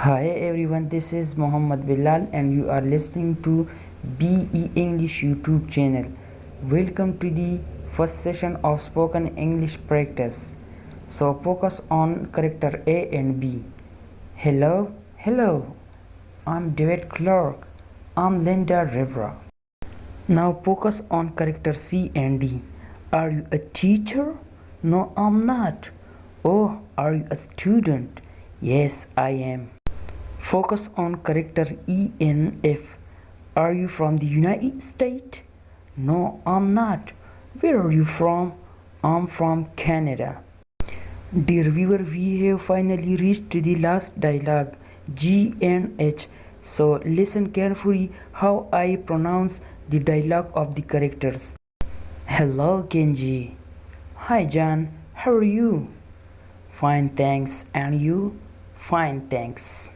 Hi everyone, this is Mohammed Bilal and you are listening to BE English YouTube channel. Welcome to the first session of spoken English practice. So focus on character A and B. Hello, I'm David Clark. I'm Linda Rivera. Now focus on character C and D. Are you a teacher? No, I'm not. Oh, are you a student? Yes, I am. Focus on character E and F. Are you from the United States? No, I'm not. Where are you from? I'm from Canada. Dear viewer, we have finally reached to the last dialogue, G and H. So listen carefully how I pronounce the dialogue of the characters. Hello, Kenji. Hi, John. How are you? Fine, thanks. And you? Fine, thanks.